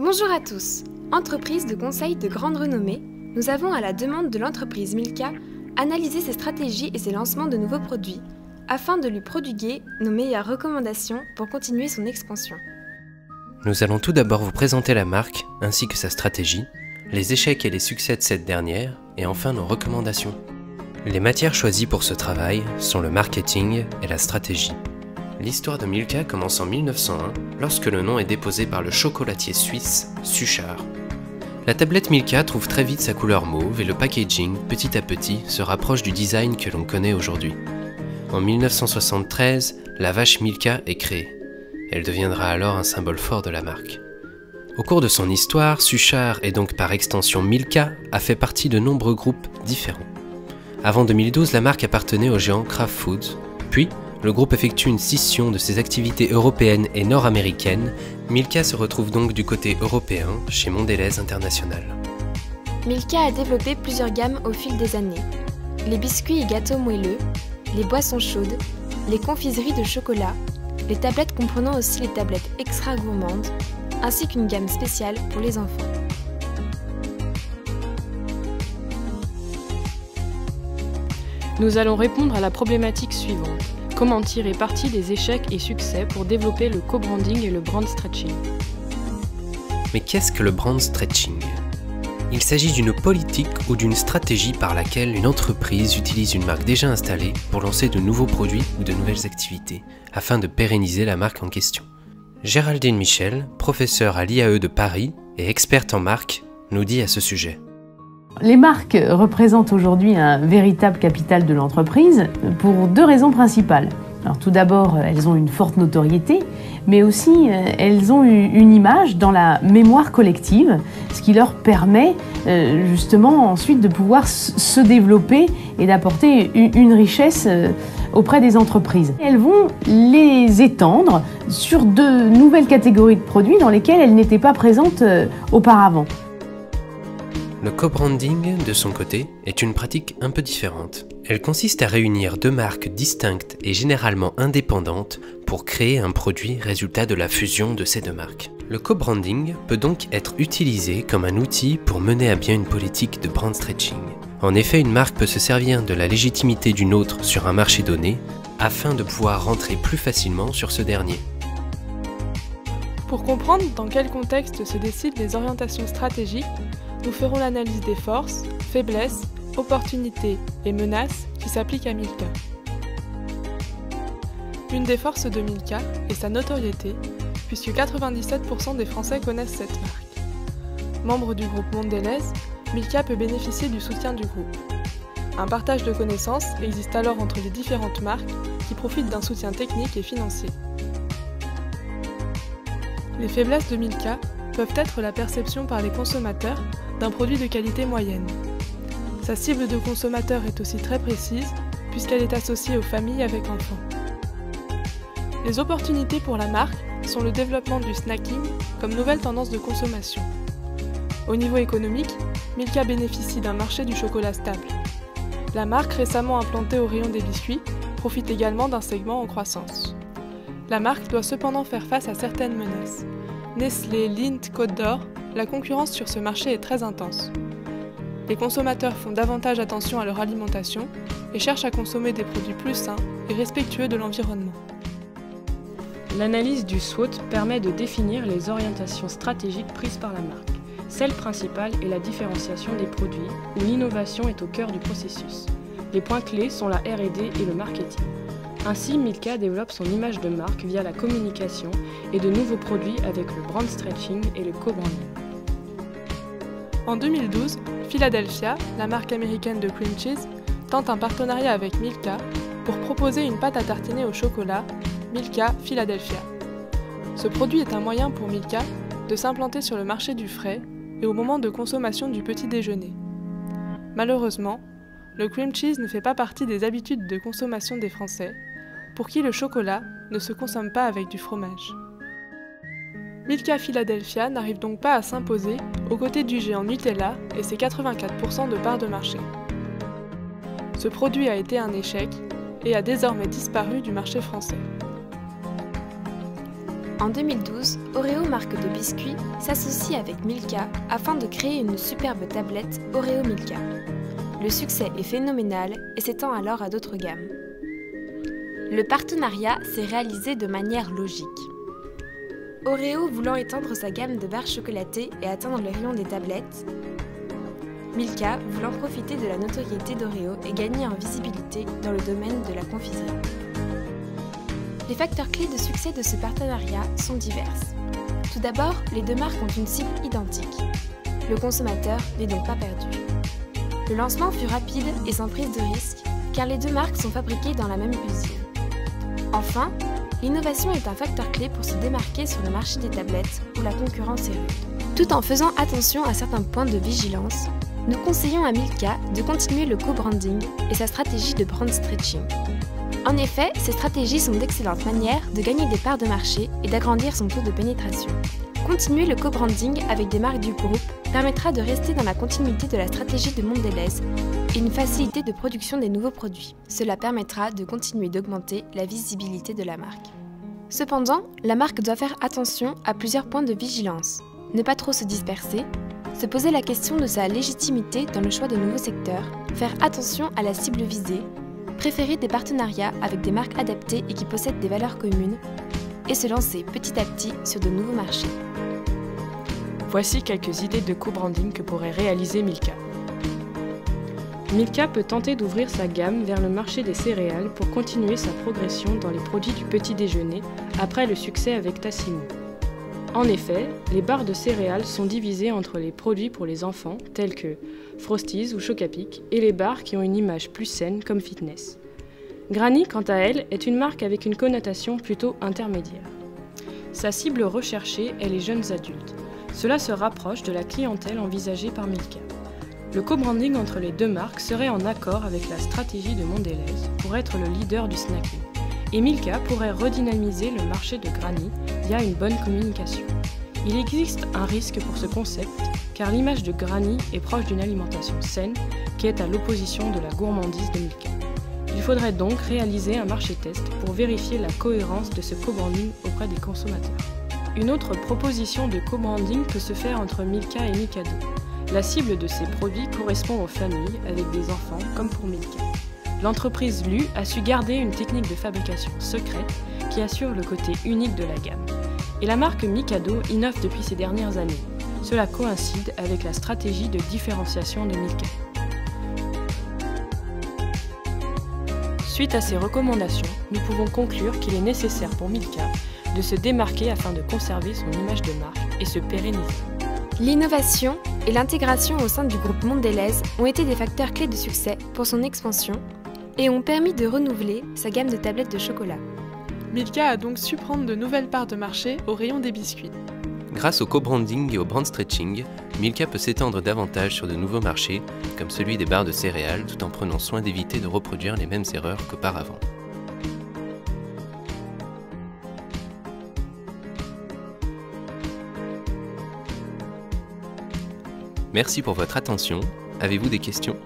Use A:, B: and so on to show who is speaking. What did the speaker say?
A: Bonjour à tous. Entreprise de conseil de grande renommée, nous avons à la demande de l'entreprise Milka analysé ses stratégies et ses lancements de nouveaux produits afin de lui prodiguer nos meilleures recommandations pour continuer son expansion.
B: Nous allons tout d'abord vous présenter la marque ainsi que sa stratégie, les échecs et les succès de cette dernière et enfin nos recommandations. Les matières choisies pour ce travail sont le marketing et la stratégie. L'histoire de Milka commence en 1901 lorsque le nom est déposé par le chocolatier suisse Suchard. La tablette Milka trouve très vite sa couleur mauve et le packaging, petit à petit, se rapproche du design que l'on connaît aujourd'hui. En 1973, la vache Milka est créée. Elle deviendra alors un symbole fort de la marque. Au cours de son histoire, Suchard et donc par extension Milka a fait partie de nombreux groupes différents. Avant 2012, la marque appartenait au géant Kraft Foods, puis le groupe effectue une scission de ses activités européennes et nord-américaines. Milka se retrouve donc du côté européen chez Mondelez International.
A: Milka a développé plusieurs gammes au fil des années. Les biscuits et gâteaux moelleux, les boissons chaudes, les confiseries de chocolat, les tablettes comprenant aussi les tablettes extra gourmandes, ainsi qu'une gamme spéciale pour les enfants.
C: Nous allons répondre à la problématique suivante. Comment tirer parti des échecs et succès pour développer le co-branding et le brand stretching?
B: Mais qu'est-ce que le brand stretching? Il s'agit d'une politique ou d'une stratégie par laquelle une entreprise utilise une marque déjà installée pour lancer de nouveaux produits ou de nouvelles activités, afin de pérenniser la marque en question. Géraldine Michel, professeure à l'IAE de Paris et experte en marque, nous dit à ce sujet.
D: Les marques représentent aujourd'hui un véritable capital de l'entreprise pour deux raisons principales. Alors, tout d'abord, elles ont une forte notoriété, mais aussi elles ont une image dans la mémoire collective, ce qui leur permet justement ensuite de pouvoir se développer et d'apporter une richesse auprès des entreprises. Elles vont les étendre sur de nouvelles catégories de produits dans lesquelles elles n'étaient pas présentes auparavant.
B: Le co-branding, de son côté, est une pratique un peu différente. Elle consiste à réunir deux marques distinctes et généralement indépendantes pour créer un produit résultat de la fusion de ces deux marques. Le co-branding peut donc être utilisé comme un outil pour mener à bien une politique de brand stretching. En effet, une marque peut se servir de la légitimité d'une autre sur un marché donné afin de pouvoir rentrer plus facilement sur ce dernier.
E: Pour comprendre dans quel contexte se décident les orientations stratégiques, nous ferons l'analyse des forces, faiblesses, opportunités et menaces qui s'appliquent à Milka. Une des forces de Milka est sa notoriété, puisque 97% des Français connaissent cette marque. Membre du groupe Mondelez, Milka peut bénéficier du soutien du groupe. Un partage de connaissances existe alors entre les différentes marques qui profitent d'un soutien technique et financier. Les faiblesses de Milka peuvent être la perception par les consommateurs d'un produit de qualité moyenne. Sa cible de consommateurs est aussi très précise puisqu'elle est associée aux familles avec enfants. Les opportunités pour la marque sont le développement du snacking comme nouvelle tendance de consommation. Au niveau économique, Milka bénéficie d'un marché du chocolat stable. La marque récemment implantée au rayon des biscuits profite également d'un segment en croissance. La marque doit cependant faire face à certaines menaces. Nestlé, Lindt, Côte d'Or, la concurrence sur ce marché est très intense. Les consommateurs font davantage attention à leur alimentation et cherchent à consommer des produits plus sains et respectueux de l'environnement.
C: L'analyse du SWOT permet de définir les orientations stratégiques prises par la marque. Celle principale est la différenciation des produits, où l'innovation est au cœur du processus. Les points clés sont la R&D et le marketing. Ainsi, Milka développe son image de marque via la communication et de nouveaux produits avec le brand stretching et le co-branding.
E: En 2012, Philadelphia, la marque américaine de cream cheese, tente un partenariat avec Milka pour proposer une pâte à tartiner au chocolat, Milka Philadelphia. Ce produit est un moyen pour Milka de s'implanter sur le marché du frais et au moment de consommation du petit déjeuner. Malheureusement, le cream cheese ne fait pas partie des habitudes de consommation des Français, pour qui le chocolat ne se consomme pas avec du fromage. Milka Philadelphia n'arrive donc pas à s'imposer aux côtés du géant Nutella et ses 84% de parts de marché. Ce produit a été un échec et a désormais disparu du marché français.
A: En 2012, Oreo, marque de biscuits, s'associe avec Milka afin de créer une superbe tablette Oreo Milka. Le succès est phénoménal et s'étend alors à d'autres gammes. Le partenariat s'est réalisé de manière logique. Oreo voulant étendre sa gamme de barres chocolatées et atteindre le rayon des tablettes, Milka voulant profiter de la notoriété d'Oreo et gagner en visibilité dans le domaine de la confiserie. Les facteurs clés de succès de ce partenariat sont diverses. Tout d'abord, les deux marques ont une cible identique. Le consommateur n'est donc pas perdu. Le lancement fut rapide et sans prise de risque, car les deux marques sont fabriquées dans la même usine. Enfin, l'innovation est un facteur clé pour se démarquer sur le marché des tablettes où la concurrence est rude. Tout en faisant attention à certains points de vigilance, nous conseillons à Milka de continuer le co-branding et sa stratégie de brand stretching. En effet, ces stratégies sont d'excellentes manières de gagner des parts de marché et d'agrandir son taux de pénétration. Continuer le co-branding avec des marques du groupe permettra de rester dans la continuité de la stratégie de Mondelez et une facilité de production des nouveaux produits. Cela permettra de continuer d'augmenter la visibilité de la marque. Cependant, la marque doit faire attention à plusieurs points de vigilance. Ne pas trop se disperser, se poser la question de sa légitimité dans le choix de nouveaux secteurs, faire attention à la cible visée, préférer des partenariats avec des marques adaptées et qui possèdent des valeurs communes, et se lancer petit à petit sur de nouveaux marchés.
C: Voici quelques idées de co-branding que pourrait réaliser Milka. Milka peut tenter d'ouvrir sa gamme vers le marché des céréales pour continuer sa progression dans les produits du petit déjeuner après le succès avec Tassimo. En effet, les barres de céréales sont divisées entre les produits pour les enfants tels que Frosties ou Choc-à-Pic et les barres qui ont une image plus saine comme Fitness. Granny, quant à elle, est une marque avec une connotation plutôt intermédiaire. Sa cible recherchée est les jeunes adultes. Cela se rapproche de la clientèle envisagée par Milka. Le co-branding entre les deux marques serait en accord avec la stratégie de Mondelez pour être le leader du snacking. Et Milka pourrait redynamiser le marché de Granny via une bonne communication. Il existe un risque pour ce concept, car l'image de Granny est proche d'une alimentation saine qui est à l'opposition de la gourmandise de Milka. Il faudrait donc réaliser un marché test pour vérifier la cohérence de ce co-branding auprès des consommateurs. Une autre proposition de co-branding peut se faire entre Milka et Mikado. La cible de ces produits correspond aux familles avec des enfants comme pour Milka. L'entreprise Lu a su garder une technique de fabrication secrète qui assure le côté unique de la gamme. Et la marque Mikado innove depuis ces dernières années. Cela coïncide avec la stratégie de différenciation de Milka. Suite à ces recommandations, nous pouvons conclure qu'il est nécessaire pour Milka de se démarquer afin de conserver son image de marque et se pérenniser.
A: L'innovation et l'intégration au sein du groupe Mondelez ont été des facteurs clés de succès pour son expansion et ont permis de renouveler sa gamme de tablettes de chocolat.
E: Milka a donc su prendre de nouvelles parts de marché au rayon des biscuits.
B: Grâce au co-branding et au brand stretching, Milka peut s'étendre davantage sur de nouveaux marchés, comme celui des barres de céréales, tout en prenant soin d'éviter de reproduire les mêmes erreurs qu'auparavant. Merci pour votre attention. Avez-vous des questions ?